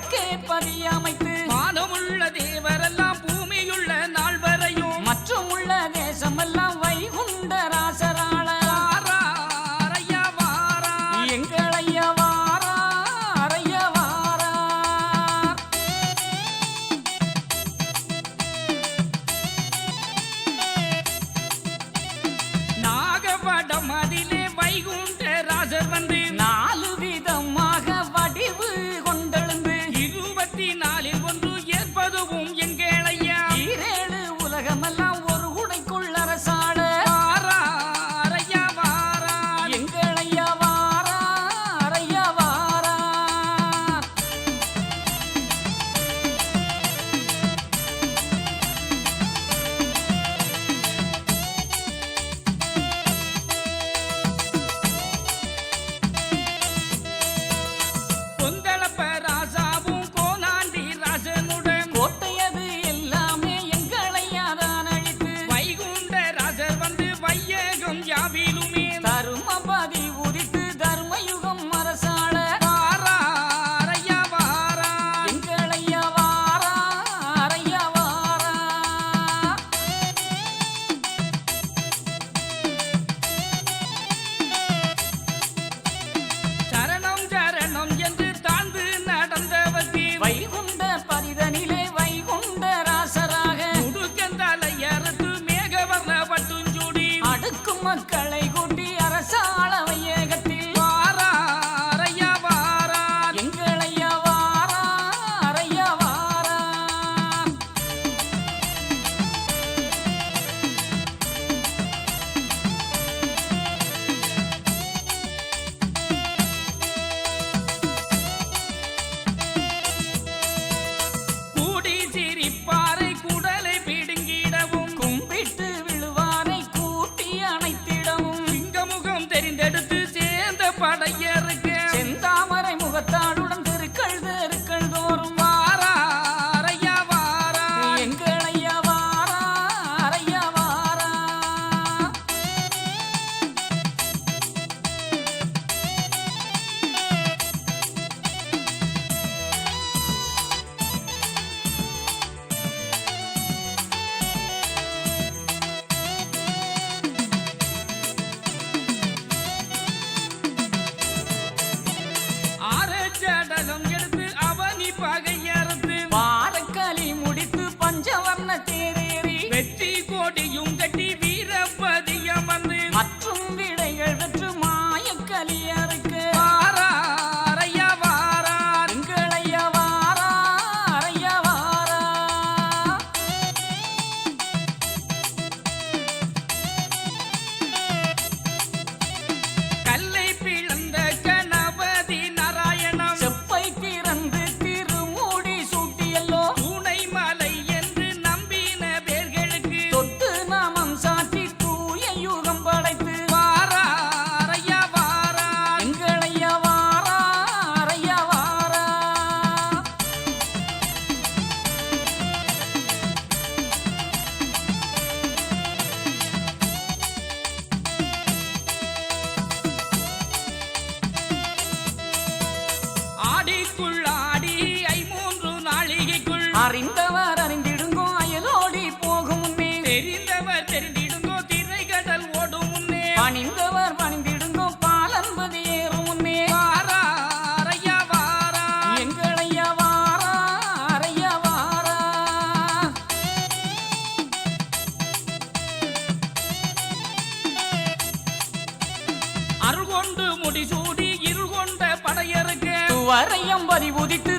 வடக்கே பதியமைத்து வானமுள்ள தேவரெல்லாம் பூமியுள்ள நாள் வரையும் மற்றும் உள்ள தேசமெல்லாம் வைகுண்ட ராசராள வாராரையா வாரா எங்களையா வாராரையா வாரா நாகப்படம் அதிலே வைகுண்ட ராசர் வந்து 4 விதமாக வடிவு கொண்டெழுந்து 24 ஒன்று ஏற்பதுவும் எங்களையா 7 உலகமெல்லாம் ஒரு குடைக்குள் அரசாள வாராரையா வாரா எங்களையா வாராரையா வாரா கொந்தளப்ப ராசாவும் கோனாண்டி ராசனுடன் கோட்டையது எல்லாமே எங்களையா தான் அழித்து வைகுண்ட ராசர் வந்து வையகம் யாவிலுமே தருமபதி உதித்து தர்மயுகம் அரசாள வாராரையா வாரா எங்களையா வாராரையா வாரா சரணம் சரணம் என்று தாழ்ந்து நடந்தவர்க்கு வைகுண்ட பரிதனிலே வைகுண்ட ராசராக முடுக்கந்தலை அறுத்து மேகவர்ண பட்டுஞ்சூடி அடுக்கும் மக்களை கூட்டி அரசாள வையகத்தில் வாராரையா வாரா எங்களையா வாராரையா வாரா கூடி சிரிப்பாரை குடலை பிடுங்கிடவும் கும்பிட்டு விழுவாரை கூட்டி அணைத்திடவும் சிங்கமுகம் தெரிந்தெடுத்து சேர்ந்த படையருக்கு செந்தாமரை முகத்தாடுடன் தெருக்கள் தெருக்கள் தோறும் வாராரையா வாரா எங்களையா வாராரையா வாரா ஆரச்சடலம் எடுத்து அவனி பகையறுத்து பாரக்களி முடித்து பஞ்சவர்ண தேரேறி வெற்றி கோடியும் கட்டி வீரபதியம் வந்து மற்றும் விடைகள் பெற்று மாயக்கலியருக்கு வாராரையா வாரா எங்களையா வாராரையா வாரா கல்லை பிளந்த கணபதி நாராயணம் செப்பை திறந்து திருமூடி சூட்டியல்லோ பூனை மலை என்று நம்பின பேர்களுக்கு தொட்டு நாமம் சாற்றி தூய யுகம் படைத்து வாராரையா வாரா எங்களையா வாராரையா வாரா ஆடிக்குள் ஆடி 3 நாளிகைக்குள் அறிந்தவர் அறிந்திடுங்கோ அயலோடி போகும் முன்னே தெரிந்தவர் தெரிந்திடுங்கோ திரைகடல் ஓடும் முன்னே பணிந்தவர் பணிந்திடுங்கோ பாலன்பதி ஏறும் முன்னே வாராரையா வாரா எங்களையா வாராரையா வாரா அருள் கொண்டு முடிசூடி இருள் கொண்ட படையருக்கு துவரையம் பறி உதித்து